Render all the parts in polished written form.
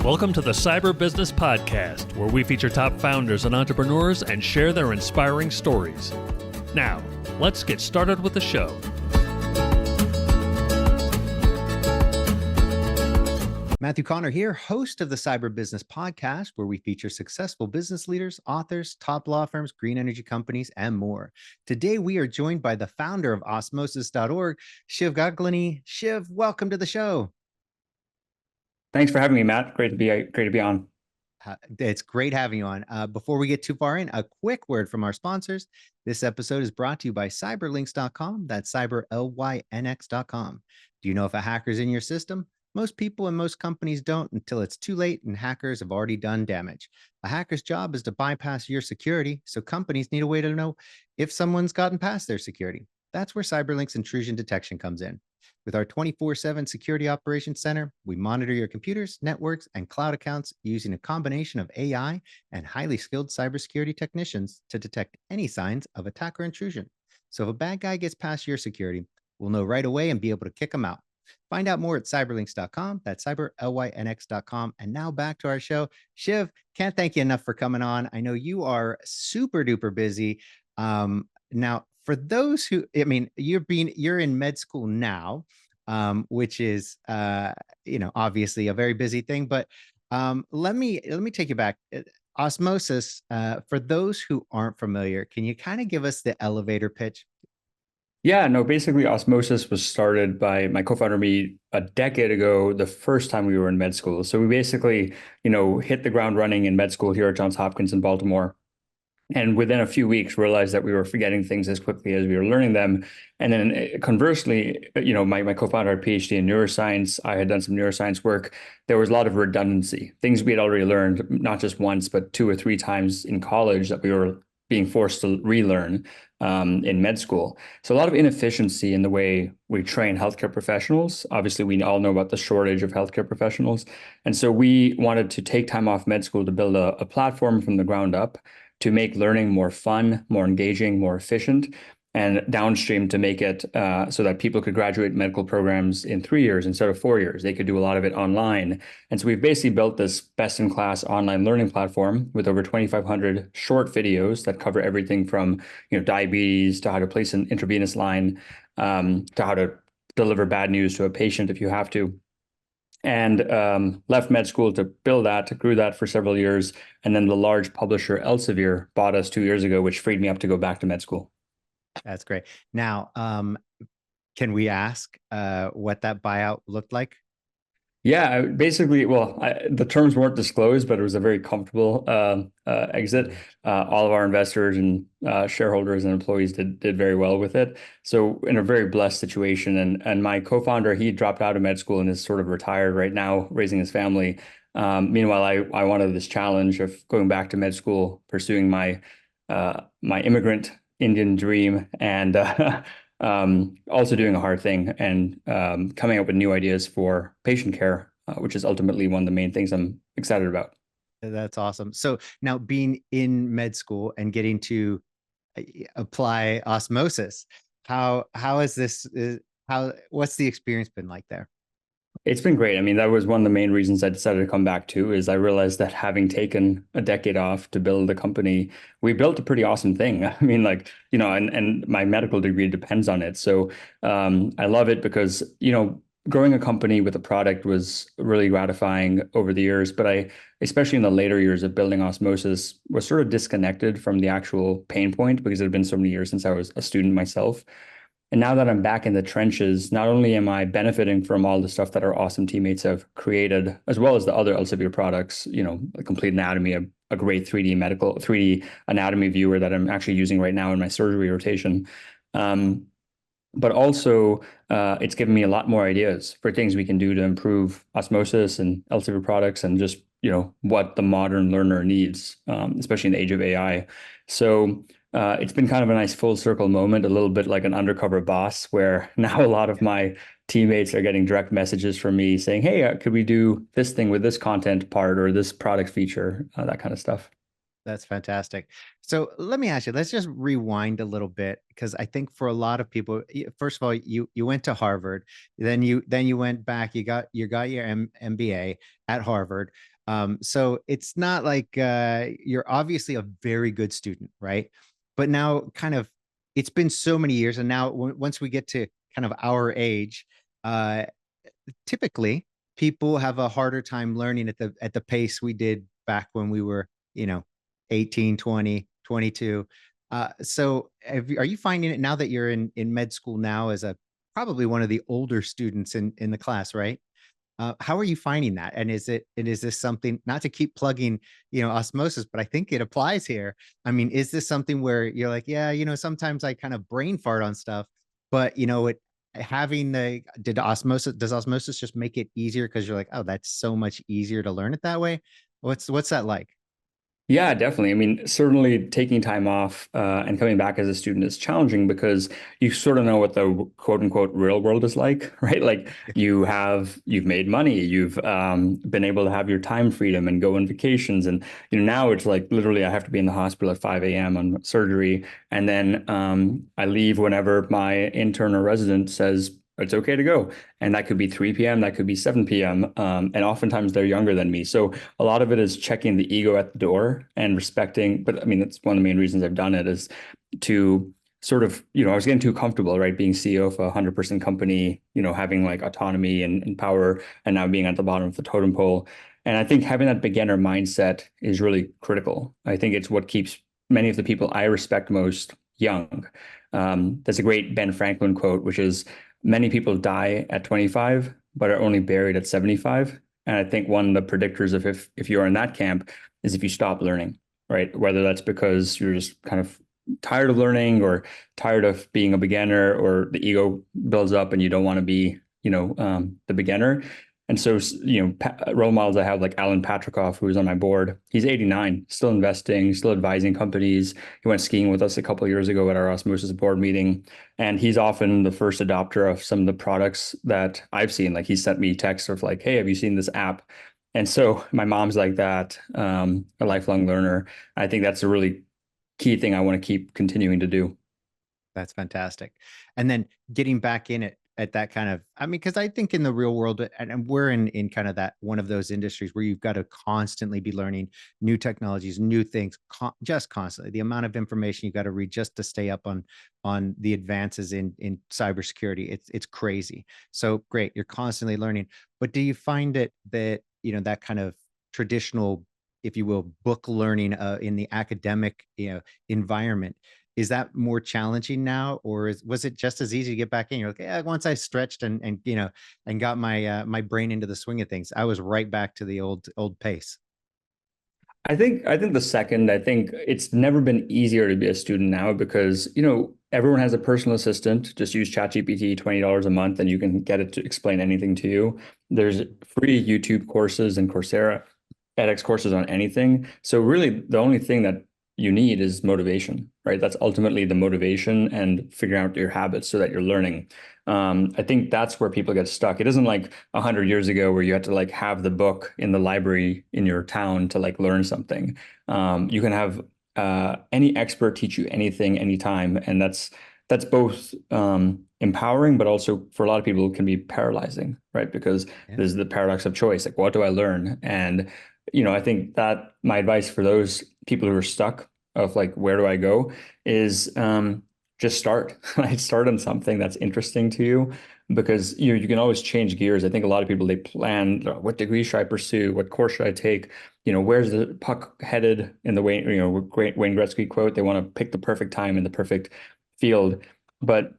Welcome to the Cyber Business Podcast, where we feature top founders and entrepreneurs and share their inspiring stories. Now, let's get started with the show. Matthew Connor here, host of the Cyber Business Podcast, where we feature successful business leaders, authors, top law firms, green energy companies, and more. Today, we are joined by the founder of Osmosis.org, Shiv Gaglani. Shiv, welcome to the show. Thanks for having me, Matt. Great to be on. It's great having you on. Before we get too far in, a quick word from our sponsors. This episode is brought to you by cyberlinks.com. That's cyberlynx.com. Do you know if a hacker's in your system? Most people and most companies don't until it's too late and hackers have already done damage. A hacker's job is to bypass your security, so companies need a way to know if someone's gotten past their security. That's where CyberLink's intrusion detection comes in. With our 24/7 security operations center, we monitor your computers, networks, and cloud accounts using a combination of AI and highly skilled cybersecurity technicians to detect any signs of attack or intrusion. So if a bad guy gets past your security, we'll know right away and be able to kick them out. Find out more at cyberlinks.com. That's cyberlynx.com. And now back to our show. Shiv, can't thank you enough for coming on. I know you are super duper busy. Now, for those who, you're in med school now, which is, obviously a very busy thing. But let me take you back. Osmosis, for those who aren't familiar, can you kind of give us the elevator pitch? Yeah, no, basically Osmosis was started by my co-founder and me a decade ago, the first time we were in med school. So we basically, hit the ground running in med school here at Johns Hopkins in Baltimore. And within a few weeks, realized that we were forgetting things as quickly as we were learning them. And then conversely, my co-founder had a PhD in neuroscience. I had done some neuroscience work. There was a lot of redundancy, things we had already learned, not just once, but 2 or 3 times in college that we were being forced to relearn in med school. So a lot of inefficiency in the way we train healthcare professionals. Obviously, we all know about the shortage of healthcare professionals. And so we wanted to take time off med school to build a platform from the ground up to make learning more fun, more engaging, more efficient, and downstream to make it so that people could graduate medical programs in 3 years instead of 4 years. They could do a lot of it online. And so we've basically built this best-in-class online learning platform with over 2,500 short videos that cover everything from diabetes to how to place an intravenous line, to how to deliver bad news to a patient if you have to. And left med school to build that, grew that for several years. And then the large publisher Elsevier bought us 2 years ago, which freed me up to go back to med school. That's great. Now, can we ask what that buyout looked like? Yeah, basically, the terms weren't disclosed, but it was a very comfortable exit. All of our investors and shareholders and employees did very well with it. So in a very blessed situation. And my co-founder, he dropped out of med school and is sort of retired right now, raising his family. Meanwhile, I wanted this challenge of going back to med school, pursuing my immigrant Indian dream, and also doing a hard thing and coming up with new ideas for patient care, which is ultimately one of the main things I'm excited about. That's awesome. So now being in med school and getting to apply Osmosis, what's the experience been like there? It's been great. I mean, that was one of the main reasons I decided to come back too, is I realized that having taken a decade off to build a company, we built a pretty awesome thing. I mean, and my medical degree depends on it. So I love it because, growing a company with a product was really gratifying over the years, but especially in the later years of building Osmosis, was sort of disconnected from the actual pain point because it had been so many years since I was a student myself. And now that I'm back in the trenches, not only am I benefiting from all the stuff that our awesome teammates have created, as well as the other Elsevier products, a complete anatomy, a great 3D anatomy viewer that I'm actually using right now in my surgery rotation. But also it's given me a lot more ideas for things we can do to improve Osmosis and Elsevier products and just, what the modern learner needs, especially in the age of AI. So it's been kind of a nice full circle moment, a little bit like an undercover boss, where now a lot of my teammates are getting direct messages from me saying, hey, could we do this thing with this content part or this product feature, that kind of stuff. That's fantastic. So let me ask you, let's just rewind a little bit, because I think for a lot of people, first of all, you went to Harvard, then you went back, you got your MBA at Harvard. So it's not like you're obviously a very good student, right? But now kind of it's been so many years, and now once we get to kind of our age, uh, typically people have a harder time learning at the pace we did back when we were, 18, 20, 22. So are you finding it now that you're in med school now as a probably one of the older students in the class, right? How are you finding that? And is this something, not to keep plugging, osmosis, but I think it applies here. I mean, is this something where you're like, yeah, sometimes I kind of brain fart on stuff, but it having does osmosis just make it easier because you're like, oh, that's so much easier to learn it that way? What's that like? Yeah, definitely. I mean, certainly taking time off and coming back as a student is challenging because you sort of know what the quote unquote real world is like, right? Like you've made money, you've been able to have your time freedom and go on vacations. And now it's like literally I have to be in the hospital at 5 a.m. on surgery. And then I leave whenever my intern or resident says it's okay to go. And that could be 3 p.m., that could be 7 p.m. And oftentimes they're younger than me. So a lot of it is checking the ego at the door and respecting. But I mean, that's one of the main reasons I've done it is to sort of, I was getting too comfortable, right? Being CEO of a 100-person company, having like autonomy and power, and now being at the bottom of the totem pole. And I think having that beginner mindset is really critical. I think it's what keeps many of the people I respect most young. There's a great Ben Franklin quote, which is, many people die at 25, but are only buried at 75. And I think one of the predictors of if you're in that camp is if you stop learning, right? Whether that's because you're just kind of tired of learning or tired of being a beginner, or the ego builds up and you don't want to be, the beginner. And so, role models I have like Alan Patrikoff, who's on my board. He's 89, still investing, still advising companies. He went skiing with us a couple of years ago at our Osmosis board meeting. And he's often the first adopter of some of the products that I've seen. Like he sent me texts of like, hey, have you seen this app? And so my mom's like that, a lifelong learner. I think that's a really key thing I want to keep continuing to do. That's fantastic. And then getting back in it at that kind of, I mean, because I think in the real world, and we're in kind of that one of those industries where you've got to constantly be learning new technologies, new things, just constantly. The amount of information you've got to read just to stay up on the advances in cybersecurity, it's crazy. So great, you're constantly learning. But do you find it that that kind of traditional, if you will, book learning in the academic environment, is that more challenging now, or was it just as easy to get back in? You're like, yeah, once I stretched and got my brain into the swing of things, I was right back to the old pace. I think the second, I think it's never been easier to be a student now because, everyone has a personal assistant. Just use ChatGPT, $20 a month, and you can get it to explain anything to you. There's free YouTube courses and Coursera edX courses on anything. So really the only thing that you need is motivation, right? That's ultimately the motivation, and figuring out your habits so that you're learning. I think that's where people get stuck. It isn't like 100 years ago where you had to like have the book in the library in your town to like learn something. You can have any expert teach you anything, anytime, and that's both empowering, but also for a lot of people it can be paralyzing, right? Because there's the paradox of choice. Like, what do I learn? And I think that my advice for those people who are stuck of like, where do I go, is just start. Like, start on something that's interesting to you, because you can always change gears. I think a lot of people, they plan, what degree should I pursue? What course should I take? Where's the puck headed in the Wayne Gretzky quote? They want to pick the perfect time in the perfect field. But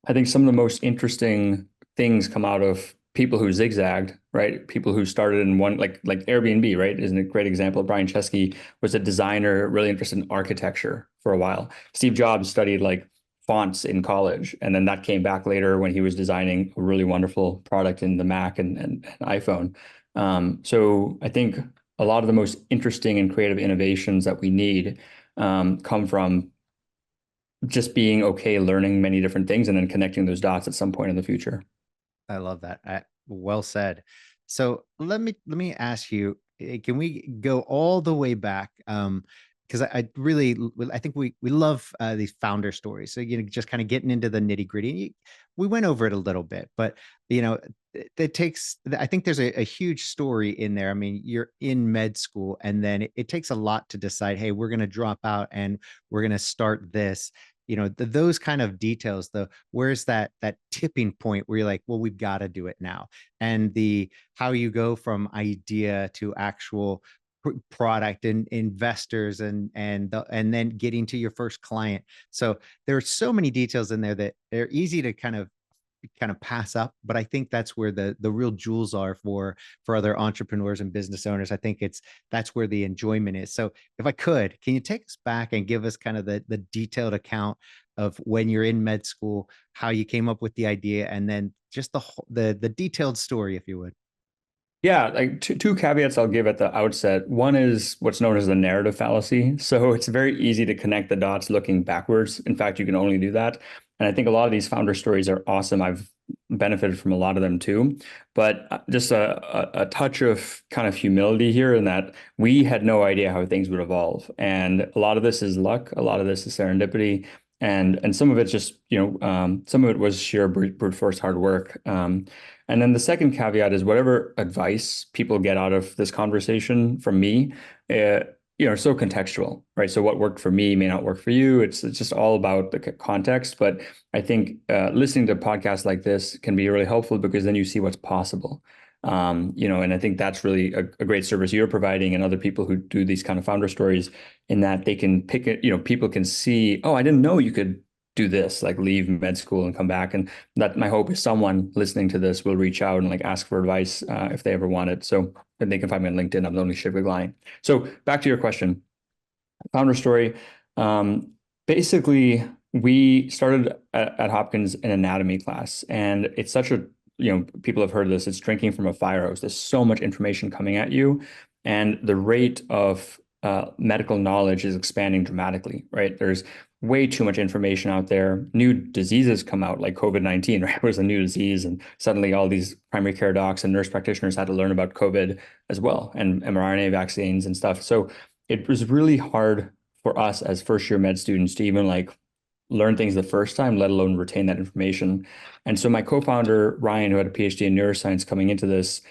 I think some of the most interesting things come out of people who zigzagged, right? People who started in one, like Airbnb, right? Isn't a great example. Brian Chesky was a designer, really interested in architecture for a while. Steve Jobs studied like fonts in college, and then that came back later when he was designing a really wonderful product in the Mac and iPhone. So I think a lot of the most interesting and creative innovations that we need come from just being okay learning many different things and then connecting those dots at some point in the future. I love that. Well said. So let me ask you, can we go all the way back? Because I think we love these founder stories. So just kind of getting into the nitty gritty. We went over it a little bit, but that takes, I think there's a huge story in there. I mean, you're in med school, and then it takes a lot to decide, hey, we're going to drop out and we're going to start this. Those kind of details, the where's that tipping point where you're like, well, we've got to do it now. And the how you go from idea to actual product and investors and then getting to your first client. So there are so many details in there that they're easy to kind of pass up, but I think that's where the real jewels are for other entrepreneurs and business owners. I think that's where the enjoyment is. So if I could, can you take us back and give us kind of the detailed account of when you're in med school, how you came up with the idea, and then just the detailed story, if you would. Yeah, like two caveats I'll give at the outset. One is what's known as the narrative fallacy. So it's very easy to connect the dots looking backwards. In fact, you can only do that. And I think a lot of these founder stories are awesome. I've benefited from a lot of them too. But just a touch of kind of humility here in that we had no idea how things would evolve. And a lot of this is luck. A lot of this is serendipity. And some of it's just, some of it was sheer brute force hard work. And then the second caveat is whatever advice people get out of this conversation from me, so contextual, right? So what worked for me may not work for you. It's just all about the context. But I think listening to podcasts like this can be really helpful because then you see what's possible. And I think that's really a great service you're providing and other people who do these kind of founder stories in that they can pick it, people can see, oh, I didn't know you could do this, like leave med school and come back. And that my hope is someone listening to this will reach out and like ask for advice if they ever want it. So they can find me on LinkedIn. I'm only Shiv Gaglani. So back to your question, founder story. Basically, we started at Hopkins an anatomy class, and it's such a, people have heard this, it's drinking from a fire hose. There's so much information coming at you, and the rate of medical knowledge is expanding dramatically, right? There's way too much information out there. New diseases come out like COVID-19, right? It was a new disease. And suddenly all these primary care docs and nurse practitioners had to learn about COVID as well, and mRNA vaccines and stuff. So it was really hard for us as first year med students to even like learn things the first time, let alone retain that information. And so my co-founder, Ryan, who had a PhD in neuroscience coming into this,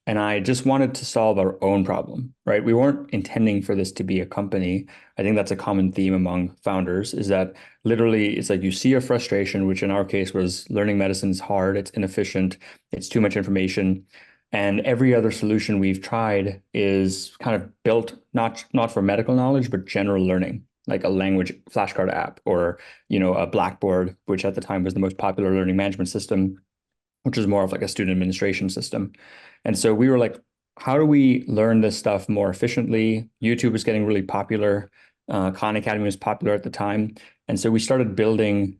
and I just wanted to solve our own problem, right? We weren't intending for this to be a company. I think that's a common theme among founders, is that literally it's like you see a frustration, which in our case was learning medicine is hard, it's inefficient, it's too much information. And every other solution we've tried is kind of built not for medical knowledge, but general learning, like a language flashcard app or, a Blackboard, which at the time was the most popular learning management system, which is more of like a student administration system. And so we were like, how do we learn this stuff more efficiently? YouTube was getting really popular. Khan Academy was popular at the time. And so we started building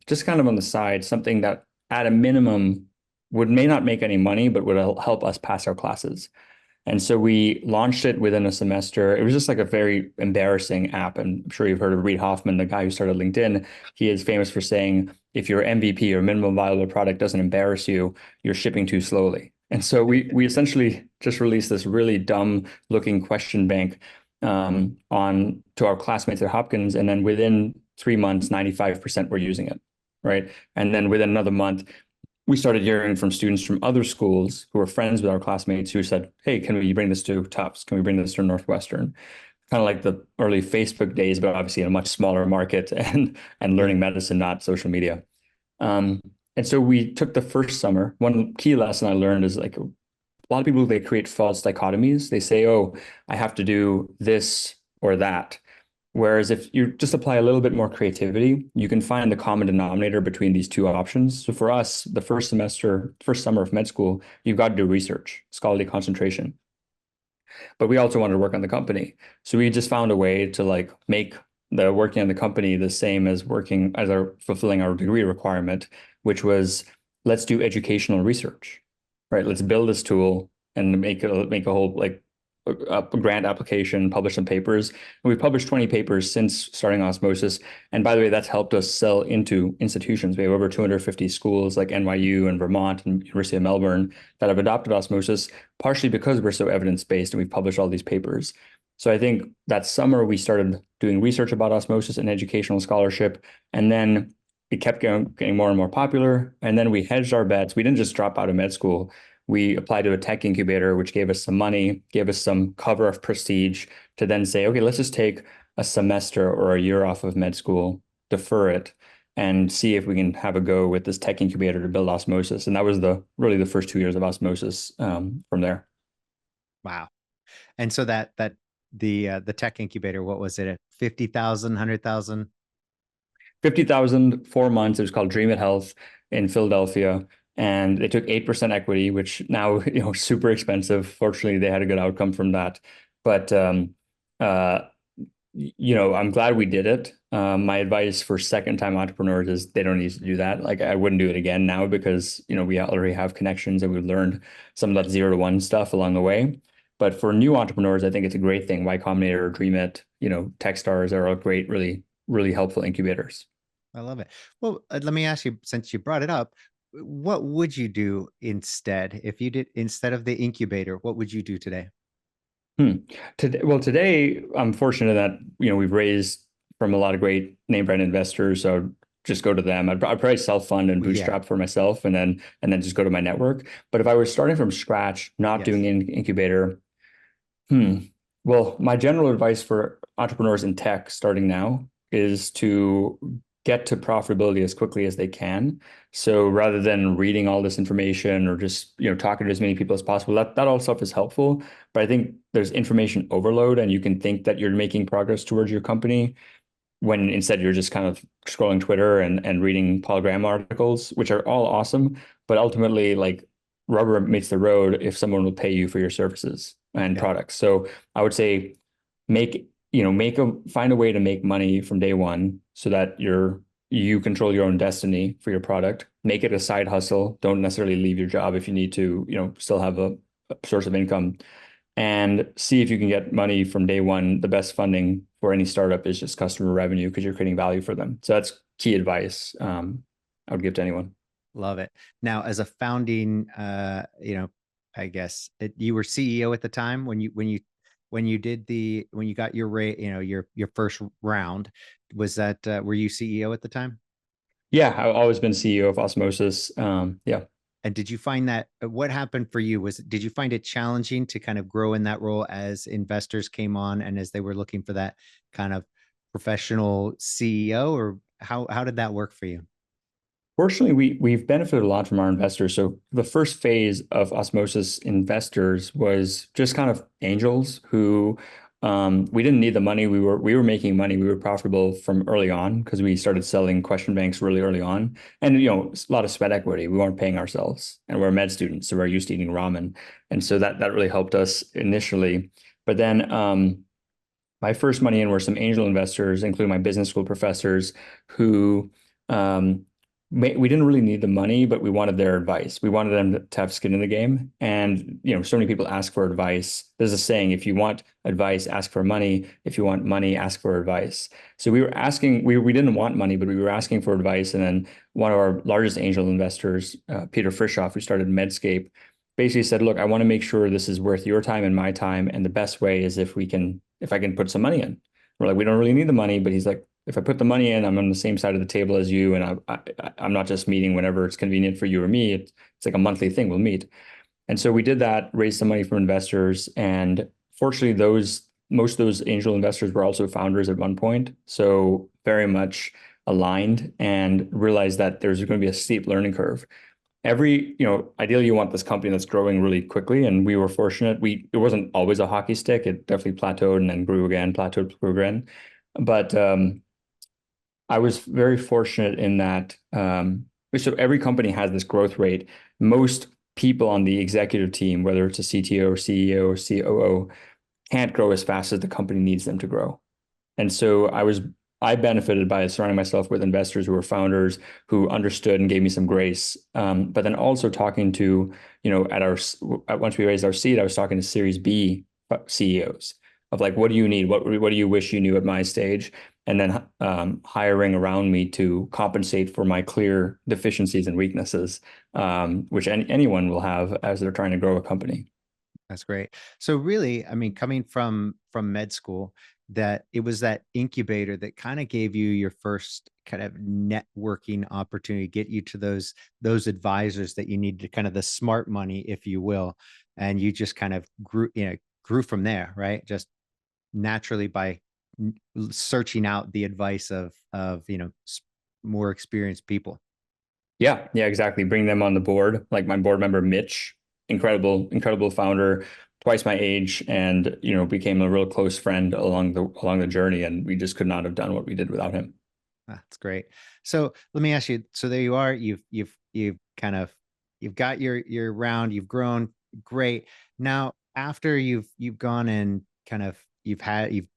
just kind of on the side, something that at a minimum may not make any money, but would help us pass our classes. And so we launched it within a semester. It was just like a very embarrassing app. And I'm sure you've heard of Reid Hoffman, the guy who started LinkedIn. He is famous for saying, if your MVP or minimum viable product doesn't embarrass you, you're shipping too slowly. And so we essentially just released this really dumb looking question bank to our classmates at Hopkins. And then within 3 months, 95% were using it, right? And then within another month, we started hearing from students from other schools who were friends with our classmates who said, hey, can we bring this to Tufts? Can we bring this to Northwestern? Kind of like the early Facebook days, but obviously in a much smaller market and learning medicine, not social media. And so we took the first summer. One key lesson I learned is like a lot of people, they create false dichotomies. They say, oh, I have to do this or that. Whereas if you just apply a little bit more creativity, you can find the common denominator between these two options. So for us, the first summer of med school, you've got to do research, scholarly concentration. But we also wanted to work on the company. So we just found a way to like make the working on the company the same as fulfilling our degree requirement, which was let's do educational research, right? Let's build this tool and make a whole like a grant application, publish some papers. And we've published 20 papers since starting Osmosis. And by the way, that's helped us sell into institutions. We have over 250 schools like NYU and Vermont and University of Melbourne that have adopted Osmosis, partially because we're so evidence-based and we've published all these papers. So I think that summer we started doing research about Osmosis and educational scholarship. And then it kept getting more and more popular. And then we hedged our bets. We didn't just drop out of med school. We applied to a tech incubator, which gave us some money, gave us some cover of prestige to then say, okay, let's just take a semester or a year off of med school, defer it, and see if we can have a go with this tech incubator to build Osmosis. And that was really the first 2 years of Osmosis from there. Wow. And so the tech incubator, what was it at 50,000, 100,000? 50,000, 4 months. It was called Dream It Health in Philadelphia. And they took 8% equity, which now, super expensive. Fortunately, they had a good outcome from that. But, I'm glad we did it. My advice for second-time entrepreneurs is they don't need to do that. Like, I wouldn't do it again now because, we already have connections and we've learned some of that 0 to 1 stuff along the way. But for new entrepreneurs, I think it's a great thing. Y Combinator, Dream It, Techstars are all great, really, really helpful incubators. I love it. Well, let me ask you, since you brought it up, what would you do instead? If you did, instead of the incubator, what would you do today? Today, I'm fortunate that, we've raised from a lot of great name brand investors. So just go to them. I'd probably self-fund and bootstrap for myself and then just go to my network. But if I was starting from scratch, not doing an incubator, well, my general advice for entrepreneurs in tech starting now is to get to profitability as quickly as they can. So rather than reading all this information or just, talking to as many people as possible, that all stuff is helpful. But I think there's information overload and you can think that you're making progress towards your company when instead you're just kind of scrolling Twitter and reading Polygram articles, which are all awesome. But ultimately, like, rubber meets the road if someone will pay you for your services and products. So I would say find a way to make money from day one so that you control your own destiny for your product. Make it a side hustle. Don't necessarily leave your job if you need to, still have a source of income, and see if you can get money from day one. The best funding for any startup is just customer revenue because you're creating value for them. So that's key advice I would give to anyone. Love it. Now, as a founding, I guess you were CEO at the time when you got your your first round. Was that were you CEO at the time? Yeah, I've always been CEO of Osmosis. Yeah. And did you find that what happened for you did you find it challenging to kind of grow in that role as investors came on and as they were looking for that kind of professional CEO, or how did that work for you? Fortunately, we've benefited a lot from our investors. So the first phase of Osmosis investors was just kind of angels who we didn't need the money. We were making money. We were profitable from early on because we started selling question banks really early on, and a lot of sweat equity. We weren't paying ourselves, and we're med students, so we're used to eating ramen, and so that really helped us initially. But then my first money in were some angel investors, including my business school professors, who we didn't really need the money, but we wanted their advice. We wanted them to have skin in the game. And, so many people ask for advice. There's a saying, if you want advice, ask for money. If you want money, ask for advice. So we were asking, we didn't want money, but we were asking for advice. And then one of our largest angel investors, Peter Frischoff, who started Medscape, basically said, look, I want to make sure this is worth your time and my time. And the best way is if I can put some money in. We're like, we don't really need the money, but he's like, if I put the money in, I'm on the same side of the table as you, and I'm not just meeting whenever it's convenient for you or me. It's like a monthly thing. We'll meet. And so we did that, raised some money from investors. And fortunately, most of those angel investors were also founders at one point. So very much aligned and realized that there's going to be a steep learning curve. Ideally you want this company that's growing really quickly. And we were fortunate. It wasn't always a hockey stick. It definitely plateaued and then grew again, grew again. But I was very fortunate in that. So every company has this growth rate. Most people on the executive team, whether it's a CTO or CEO or COO, can't grow as fast as the company needs them to grow. And so I benefited by surrounding myself with investors who were founders who understood and gave me some grace. But then also talking to, once we raised our seed, I was talking to Series B CEOs of like, what do you need? What do you wish you knew at my stage? And then hiring around me to compensate for my clear deficiencies and weaknesses, which anyone will have as they're trying to grow a company. That's great. So really, I mean, coming from med school, that it was that incubator that kind of gave you your first kind of networking opportunity, get you to those advisors that you need to kind of the smart money, if you will, and you just kind of grew from there, right? Just naturally by searching out the advice of more experienced people. Yeah, yeah, exactly. Bring them on the board. Like my board member, Mitch, incredible founder, twice my age, and became a real close friend along the journey. And we just could not have done what we did without him. That's great. So let me ask you. So there you are. You've kind of you've got your round. You've grown. Great. Now after you've gone and kind of you've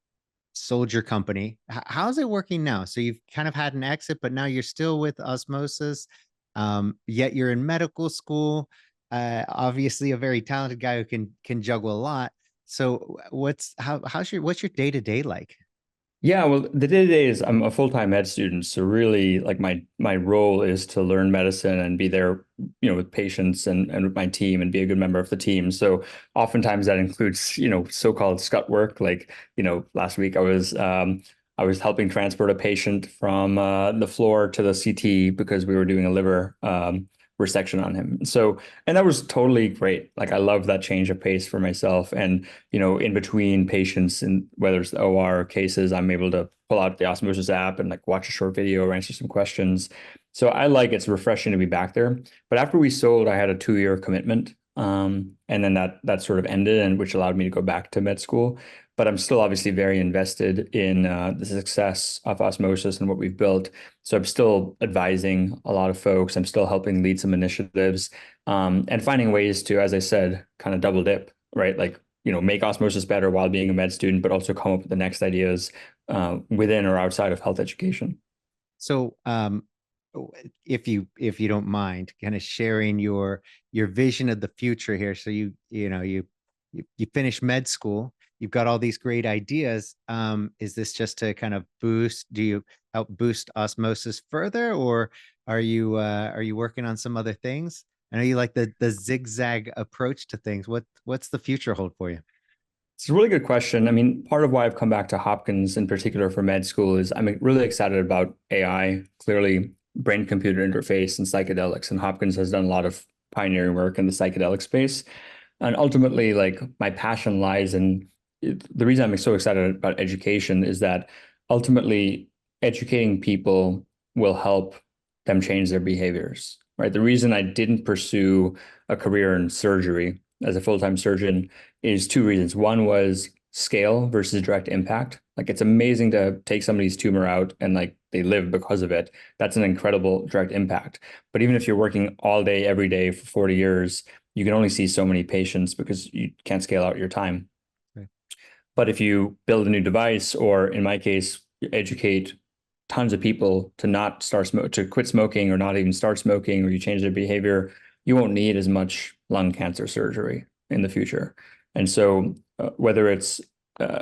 sold your company. How's it working now? So you've kind of had an exit, but now you're still with Osmosis. Yet you're in medical school. Obviously, a very talented guy who can juggle a lot. So what's your day-to-day like? Yeah, well, the day-to-day is I'm a full-time med student, so really like my role is to learn medicine and be there, with patients and with my team and be a good member of the team. So oftentimes that includes, so-called scut work. Like, last week I was helping transport a patient from the floor to the CT because we were doing a liver resection on him. So, and that was totally great. Like I love that change of pace for myself. And, in between patients and whether it's the OR or cases, I'm able to pull out the Osmosis app and like watch a short video or answer some questions. So it's refreshing to be back there. But after we sold, I had a 2-year commitment. And then that sort of ended, and which allowed me to go back to med school. But I'm still obviously very invested in the success of Osmosis and what we've built. So I'm still advising a lot of folks. I'm still helping lead some initiatives, and finding ways to, as I said, kind of double dip, right? Like, make Osmosis better while being a med student, but also come up with the next ideas within or outside of health education. So if you don't mind kind of sharing your vision of the future here. So you finish med school, you've got all these great ideas. Is this just to kind of do you help boost Osmosis further, or are you working on some other things? I know you like the zigzag approach to things. What's the future hold for you? It's a really good question. I mean, part of why I've come back to Hopkins in particular for med school is I'm really excited about AI, clearly brain-computer interface and psychedelics. And Hopkins has done a lot of pioneering work in the psychedelic space. And ultimately, like my passion lies in the reason I'm so excited about education is that ultimately educating people will help them change their behaviors, right? The reason I didn't pursue a career in surgery as a full-time surgeon is 2 reasons. One was scale versus direct impact. Like it's amazing to take somebody's tumor out and like they live because of it. That's an incredible direct impact. But even if you're working all day, every day for 40 years, you can only see so many patients because you can't scale out your time. Right. But if you build a new device, or in my case, educate tons of people to not to quit smoking or not even start smoking, or you change their behavior, you won't need as much lung cancer surgery in the future. And so whether it's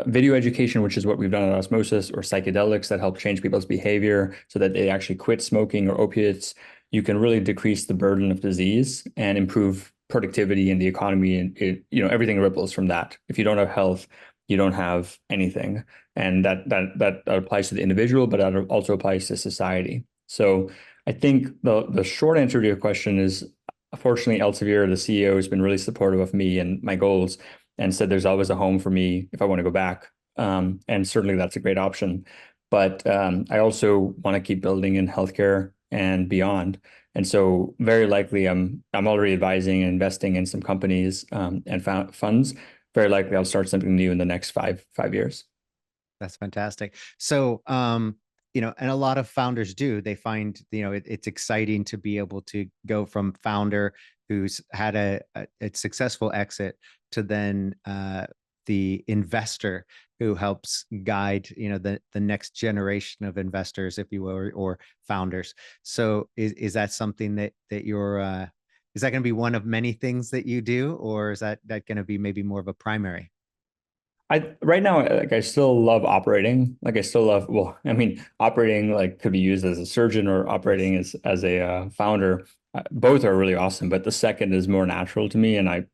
video education, which is what we've done at Osmosis, or psychedelics that help change people's behavior so that they actually quit smoking, or opiates, you can really decrease the burden of disease and improve productivity in the economy. And everything ripples from that. If you don't have health, you don't have anything. And that applies to the individual, but that also applies to society. So I think the short answer to your question is, fortunately, Elsevier, the CEO, has been really supportive of me and my goals, and said there's always a home for me if I want to go back. And certainly that's a great option. But I also want to keep building in healthcare and beyond. And so very likely I'm already advising and investing in some companies and funds. Very likely I'll start something new in the next five years. That's fantastic. So, and a lot of founders do, they find, it's exciting to be able to go from founder who's had a successful exit to then the investor who helps guide, the next generation of investors, if you will, or founders. So is that something that you're, is that going to be one of many things that you do, or is that going to be maybe more of a primary? Right now, like I still love operating. Like I still love, well, I mean, operating like could be used as a surgeon or operating as a founder. both are really awesome, but the second is more natural to me. And I'm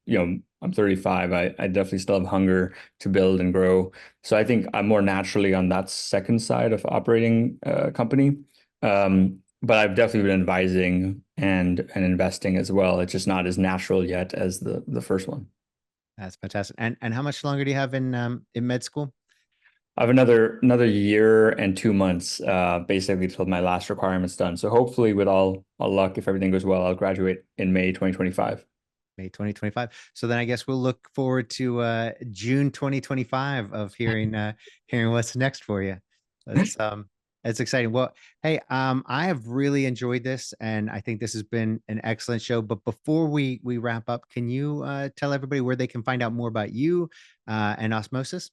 35. I definitely still have hunger to build and grow. So I think I'm more naturally on that second side of operating a company. But I've definitely been advising and investing as well. It's just not as natural yet as the first one. That's fantastic. And how much longer do you have in med school? I have another year and 2 months, basically till my last requirement's done. So hopefully, with all luck, if everything goes well, I'll graduate in May 2025. May 2025. So then I guess we'll look forward to June 2025 of hearing what's next for you. That's exciting. Well, hey, I have really enjoyed this, and I think this has been an excellent show. But before we wrap up, can you tell everybody where they can find out more about you and Osmosis?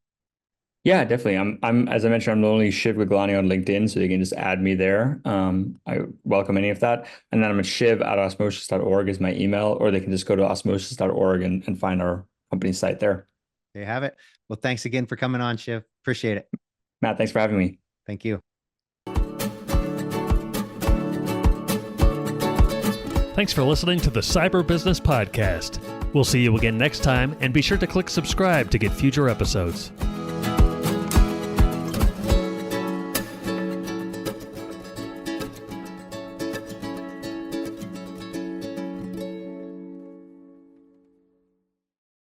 Yeah, definitely. I'm as I mentioned, I'm the only Shiv Gaglani on LinkedIn, so you can just add me there. I welcome any of that. And then I'm at shiv@osmosis.org is my email, or they can just go to osmosis.org and find our company site there. There you have it. Well, thanks again for coming on, Shiv. Appreciate it. Matt, thanks for having me. Thank you. Thanks for listening to the Cyber Business Podcast. We'll see you again next time, and be sure to click subscribe to get future episodes.